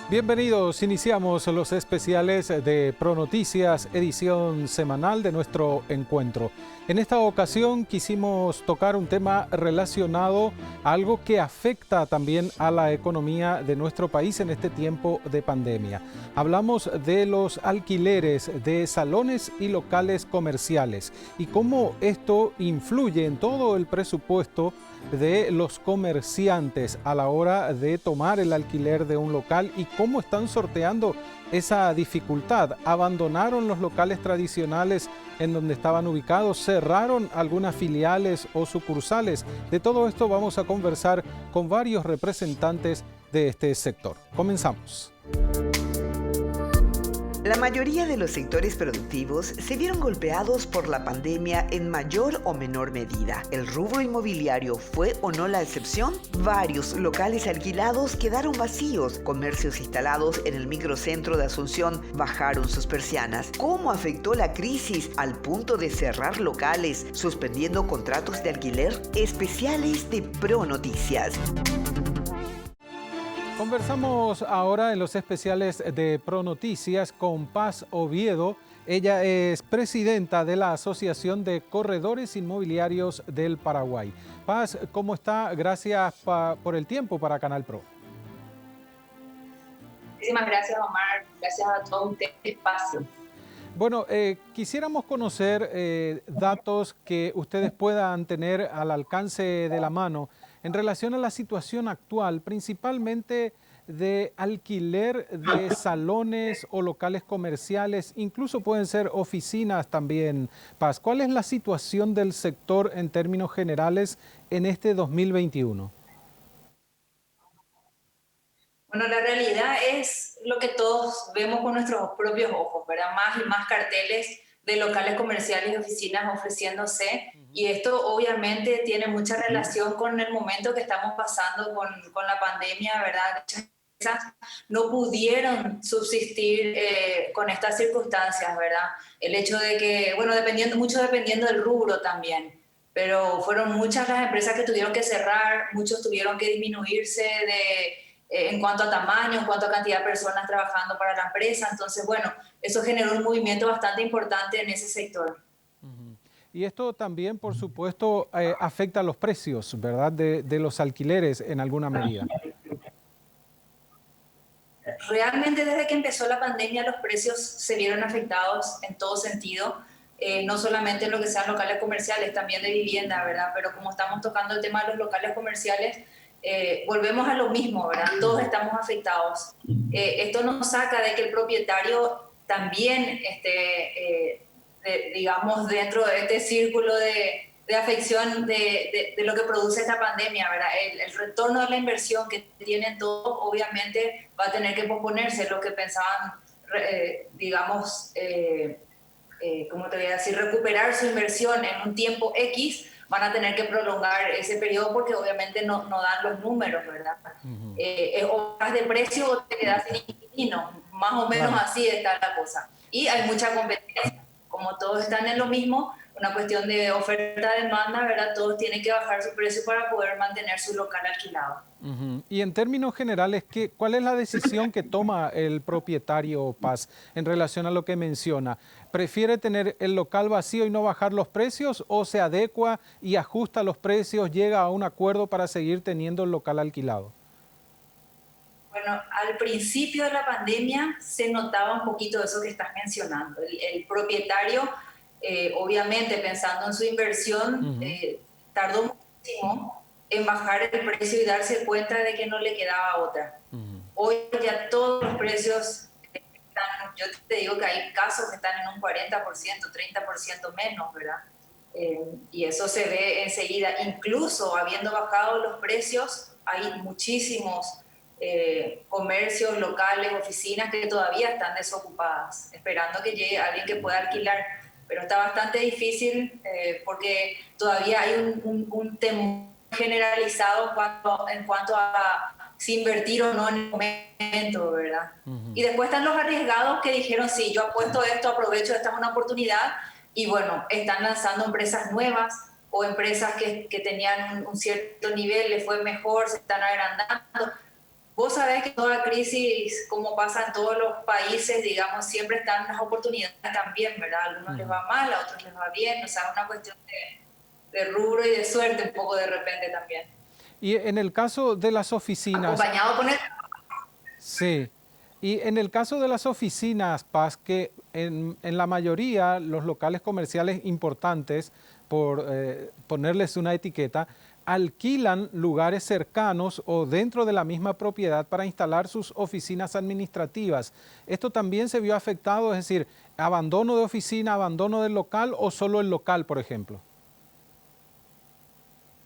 Bienvenidos, iniciamos los especiales de ProNoticias, edición semanal de nuestro encuentro. En esta ocasión quisimos tocar un tema relacionado a algo que afecta también a la economía de nuestro país en este tiempo de pandemia. Hablamos de los alquileres de salones y locales comerciales y cómo esto influye en todo el presupuesto de los comerciantes a la hora de tomar el alquiler de un local y cómo están sorteando esa dificultad. Abandonaron los locales tradicionales en donde estaban ubicados, cerraron algunas filiales o sucursales. De todo esto vamos a conversar con varios representantes de este sector. Comenzamos. La mayoría de los sectores productivos se vieron golpeados por la pandemia en mayor o menor medida. ¿El rubro inmobiliario fue o no la excepción? Varios locales alquilados quedaron vacíos. Comercios instalados en el microcentro de Asunción bajaron sus persianas. ¿Cómo afectó la crisis al punto de cerrar locales, suspendiendo contratos de alquiler? Especiales de ProNoticias. Conversamos ahora en los especiales de ProNoticias con Paz Oviedo. Ella es presidenta de la Asociación de Corredores Inmobiliarios del Paraguay. Paz, ¿cómo está? Gracias por el tiempo para Canal Pro. Muchísimas gracias, Omar. Gracias a todos ustedes por el espacio. Bueno, quisiéramos conocer datos que ustedes puedan tener al alcance de la mano en relación a la situación actual, principalmente de alquiler de salones o locales comerciales, incluso pueden ser oficinas también. Paz, ¿cuál es la situación del sector en términos generales en este 2021? Bueno, la realidad es lo que todos vemos con nuestros propios ojos, ¿verdad? Más y más carteles de locales comerciales y oficinas ofreciéndose. Y esto obviamente tiene mucha relación con el momento que estamos pasando con la pandemia, ¿verdad? Muchas empresas no pudieron subsistir con estas circunstancias, ¿verdad? El hecho de que, bueno, dependiendo del rubro también, pero fueron muchas las empresas que tuvieron que cerrar, muchos tuvieron que disminuirse en cuanto a tamaño, en cuanto a cantidad de personas trabajando para la empresa. Entonces, bueno, eso generó un movimiento bastante importante en ese sector. Y esto también, por supuesto, afecta a los precios, ¿verdad?, de los alquileres en alguna medida. Realmente desde que empezó la pandemia los precios se vieron afectados en todo sentido, no solamente en lo que sean locales comerciales, también de vivienda, ¿verdad? Pero como estamos tocando el tema de los locales comerciales, volvemos a lo mismo, ¿verdad? Todos estamos afectados. Esto nos saca de que el propietario también digamos, dentro de este círculo de afección de lo que produce esta pandemia, ¿verdad? El retorno de la inversión que tienen todos, obviamente, va a tener que posponerse. Lo que pensaban, digamos, ¿cómo te voy a decir? Recuperar su inversión en un tiempo X, van a tener que prolongar ese periodo porque obviamente no dan los números, ¿verdad? O vas de precio o te quedas sin inquilino. Más o menos así está la cosa. Y hay mucha competencia. Como todos están en lo mismo, una cuestión de oferta-demanda, ¿verdad? Todos tienen que bajar su precio para poder mantener su local alquilado. Y en términos generales, ¿cuál es la decisión que toma el propietario, Paz, en relación a lo que menciona? ¿Prefiere tener el local vacío y no bajar los precios o se adecua y ajusta los precios, llega a un acuerdo para seguir teniendo el local alquilado? Bueno, al principio de la pandemia se notaba un poquito eso que estás mencionando. El propietario, obviamente pensando en su inversión, tardó muchísimo en bajar el precio y darse cuenta de que no le quedaba otra. Hoy ya todos los precios están, yo te digo que hay casos que están en un 40%, 30% menos, ¿verdad? Y eso se ve enseguida. Incluso habiendo bajado los precios, hay muchísimos comercios locales, oficinas que todavía están desocupadas, esperando que llegue alguien que pueda alquilar. Pero está bastante difícil porque todavía hay un temor generalizado en cuanto a si invertir o no en el momento, ¿verdad? Y después están los arriesgados que dijeron, sí, yo apuesto esto, aprovecho, esta es una oportunidad, y bueno, están lanzando empresas nuevas o empresas que tenían un cierto nivel, les fue mejor, se están agrandando. Vos sabés que toda crisis, como pasa en todos los países, digamos, siempre están las oportunidades también, ¿verdad? A algunos les va mal, a otros les va bien, o sea, es una cuestión de rubro y de suerte un poco de repente también. Y en el caso de las oficinas, Acompañado con el... sí. Y en el caso de las oficinas, Paz, que en la mayoría los locales comerciales importantes, por ponerles una etiqueta, alquilan lugares cercanos o dentro de la misma propiedad para instalar sus oficinas administrativas. ¿Esto también se vio afectado? Es decir, abandono de oficina, abandono del local o solo el local, por ejemplo.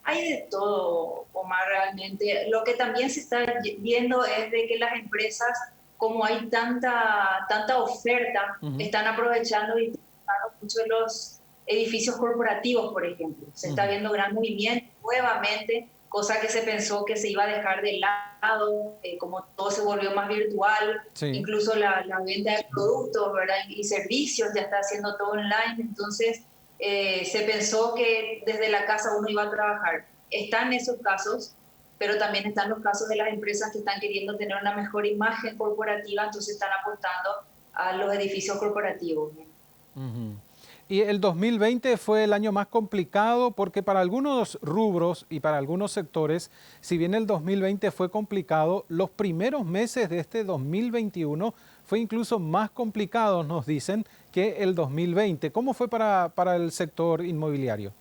Hay de todo, Omar, realmente. Lo que también se está viendo es de que las empresas, como hay tanta oferta, están aprovechando y utilizando mucho los edificios corporativos, por ejemplo. Se está viendo gran movimiento nuevamente, cosa que se pensó que se iba a dejar de lado, como todo se volvió más virtual, Sí. incluso la venta de productos, ¿verdad? Y servicios ya está haciendo todo online, entonces se pensó que desde la casa uno iba a trabajar. Están esos casos, pero también están los casos de las empresas que están queriendo tener una mejor imagen corporativa, entonces están apostando a los edificios corporativos. Y el 2020 fue el año más complicado porque para algunos rubros y para algunos sectores, si bien el 2020 fue complicado, los primeros meses de este 2021 fue incluso más complicado, nos dicen, que el 2020. ¿Cómo fue para el sector inmobiliario?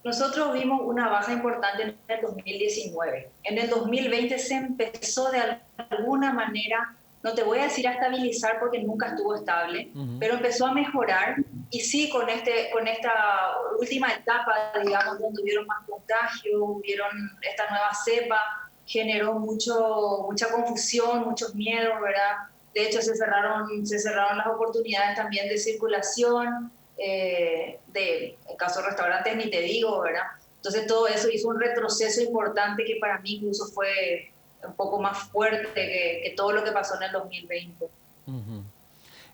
Nosotros vimos una baja importante en el 2019. En el 2020 se empezó de alguna manera, no te voy a decir a estabilizar porque nunca estuvo estable, pero empezó a mejorar y sí con esta última etapa, digamos, donde hubieron más contagios, hubieron esta nueva cepa, generó mucha confusión, muchos miedos, ¿verdad? De hecho, se cerraron las oportunidades también de circulación, en caso de restaurantes ni te digo, ¿verdad? Entonces todo eso hizo un retroceso importante que para mí incluso fue un poco más fuerte que todo lo que pasó en el 2020.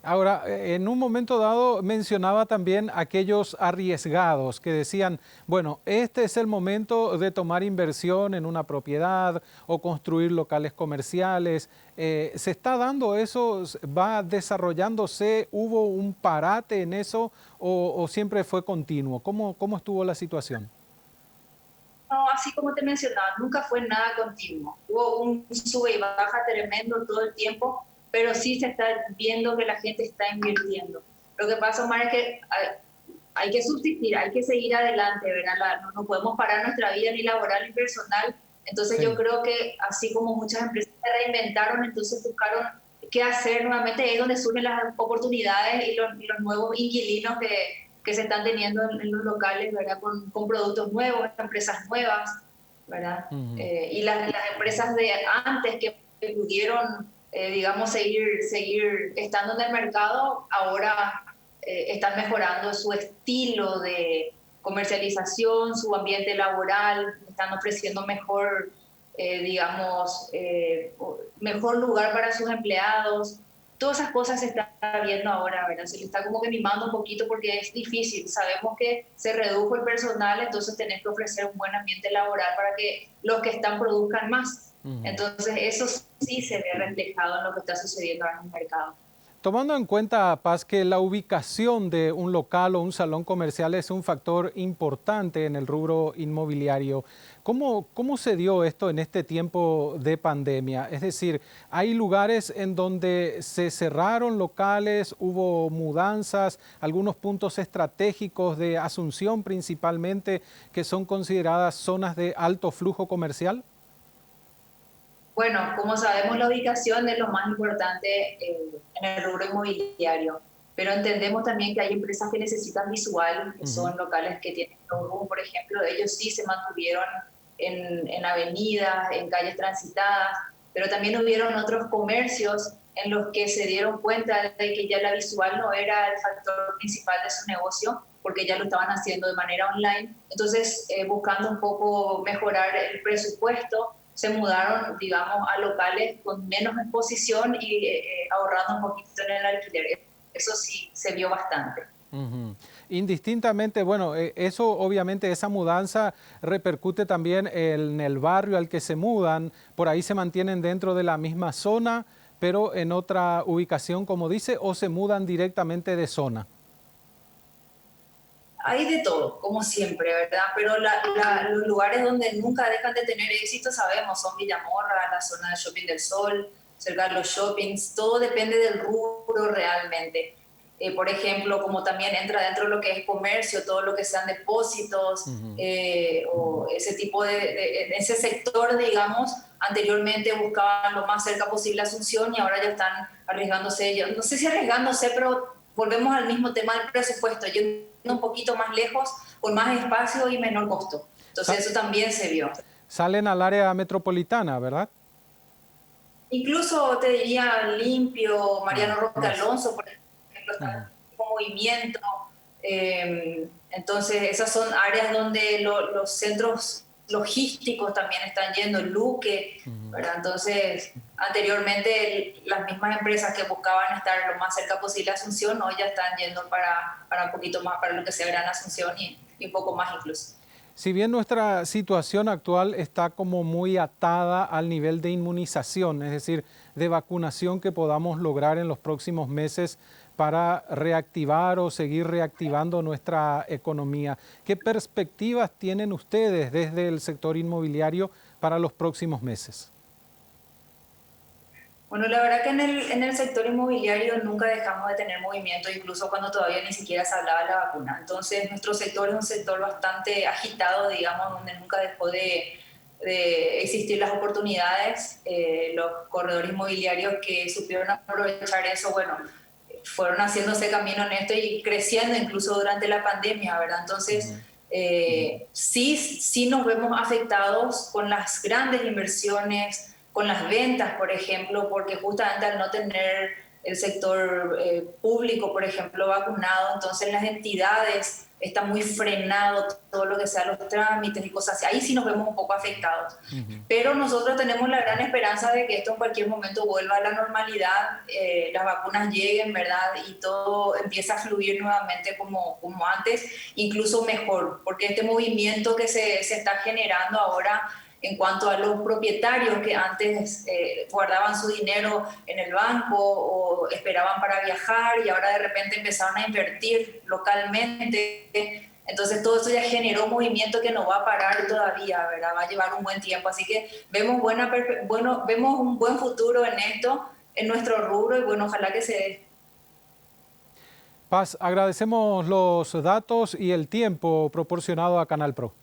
Ahora, en un momento dado mencionaba también aquellos arriesgados que decían, bueno, este es el momento de tomar inversión en una propiedad o construir locales comerciales. ¿Se está dando eso? ¿Va desarrollándose? ¿Hubo un parate en eso o siempre fue continuo? ¿Cómo estuvo la situación? No, así como te mencionaba, nunca fue nada continuo. Hubo un sube y baja tremendo todo el tiempo, pero sí se está viendo que la gente está invirtiendo. Lo que pasa, Omar, es que hay que subsistir, hay que seguir adelante, ¿verdad? No podemos parar nuestra vida ni laboral ni personal. Entonces Sí. yo creo que así como muchas empresas se reinventaron, entonces buscaron qué hacer nuevamente, ahí es donde surgen las oportunidades y los nuevos inquilinos que se están teniendo en los locales, ¿verdad? Con productos nuevos, empresas nuevas, ¿verdad? Y las empresas de antes que pudieron, digamos, seguir estando en el mercado, ahora están mejorando su estilo de comercialización, su ambiente laboral, están ofreciendo mejor, digamos, mejor lugar para sus empleados. Todas esas cosas se están viendo ahora, ¿verdad? Se le está como que mimando un poquito porque es difícil. Sabemos que se redujo el personal, entonces tenés que ofrecer un buen ambiente laboral para que los que están produzcan más. Entonces eso sí se ve reflejado en lo que está sucediendo ahora en el mercado. Tomando en cuenta, Paz, que la ubicación de un local o un salón comercial es un factor importante en el rubro inmobiliario, ¿cómo se dio esto en este tiempo de pandemia? Es decir, ¿hay lugares en donde se cerraron locales, hubo mudanzas, algunos puntos estratégicos de Asunción principalmente que son consideradas zonas de alto flujo comercial? Bueno, como sabemos, la ubicación es lo más importante en el rubro inmobiliario, pero entendemos también que hay empresas que necesitan visual, que son locales que tienen showroom, por ejemplo, ellos sí se mantuvieron en avenidas, en calles transitadas, pero también hubieron otros comercios en los que se dieron cuenta de que ya la visual no era el factor principal de su negocio, porque ya lo estaban haciendo de manera online. Entonces, buscando un poco mejorar el presupuesto, se mudaron, digamos, a locales con menos exposición y ahorrando un poquito en el alquiler. Eso sí se vio bastante. Indistintamente, bueno, eso obviamente, esa mudanza repercute también en el barrio al que se mudan, por ahí se mantienen dentro de la misma zona, pero en otra ubicación, como dice, o se mudan directamente de zona. Hay de todo, como siempre, ¿verdad? Pero los lugares donde nunca dejan de tener éxito, sabemos, son Villamorra, la zona de Shopping del Sol, cerca de los shoppings, todo depende del rubro realmente. Por ejemplo, como también entra dentro de lo que es comercio, todo lo que sean depósitos, o ese tipo en ese sector, digamos, anteriormente buscaban lo más cerca posible a Asunción y ahora ya están arriesgándose, yo no sé si arriesgándose, pero volvemos al mismo tema del presupuesto, yendo un poquito más lejos, con más espacio y menor costo. Entonces eso también se vio. Salen al área metropolitana, ¿verdad? Incluso te diría Limpio, Mariano Roque Alonso, por ejemplo, está en movimiento. Entonces esas son áreas donde los centros logísticos también están yendo, Luque, ¿verdad? Entonces anteriormente las mismas empresas que buscaban estar lo más cerca posible a Asunción, hoy ya están yendo para un poquito más, para lo que sea Gran Asunción y un poco más incluso. Si bien nuestra situación actual está como muy atada al nivel de inmunización, es decir, de vacunación que podamos lograr en los próximos meses para reactivar o seguir reactivando nuestra economía, ¿qué perspectivas tienen ustedes desde el sector inmobiliario para los próximos meses? Bueno, la verdad que en el sector inmobiliario nunca dejamos de tener movimiento, incluso cuando todavía ni siquiera se hablaba de la vacuna. Entonces, nuestro sector es un sector bastante agitado, digamos, donde nunca dejó de existir las oportunidades. Los corredores inmobiliarios que supieron aprovechar eso, bueno, fueron haciéndose camino en esto y creciendo incluso durante la pandemia, ¿verdad? Entonces, sí nos vemos afectados con las grandes inversiones, con las ventas, por ejemplo, porque justamente al no tener el sector público, por ejemplo, vacunado, entonces las entidades está muy frenado todo lo que sea los trámites y cosas así. Ahí sí nos vemos un poco afectados. Pero nosotros tenemos la gran esperanza de que esto en cualquier momento vuelva a la normalidad, las vacunas lleguen, ¿verdad? Y todo empieza a fluir nuevamente como antes, incluso mejor, porque este movimiento que se está generando ahora en cuanto a los propietarios que antes guardaban su dinero en el banco o esperaban para viajar y ahora de repente empezaron a invertir localmente. Entonces todo eso ya generó un movimiento que no va a parar todavía, ¿verdad? Va a llevar un buen tiempo. Así que vemos vemos un buen futuro en esto, en nuestro rubro y bueno, ojalá que se dé. Paz, agradecemos los datos y el tiempo proporcionado a Canal Pro.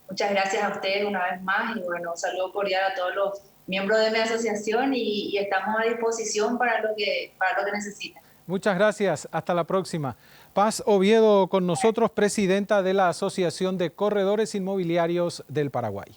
Muchas gracias a ustedes una vez más y bueno, un saludo cordial a todos los miembros de mi asociación y estamos a disposición para lo que necesiten. Muchas gracias, hasta la próxima. Paz Oviedo con nosotros, presidenta de la Asociación de Corredores Inmobiliarios del Paraguay.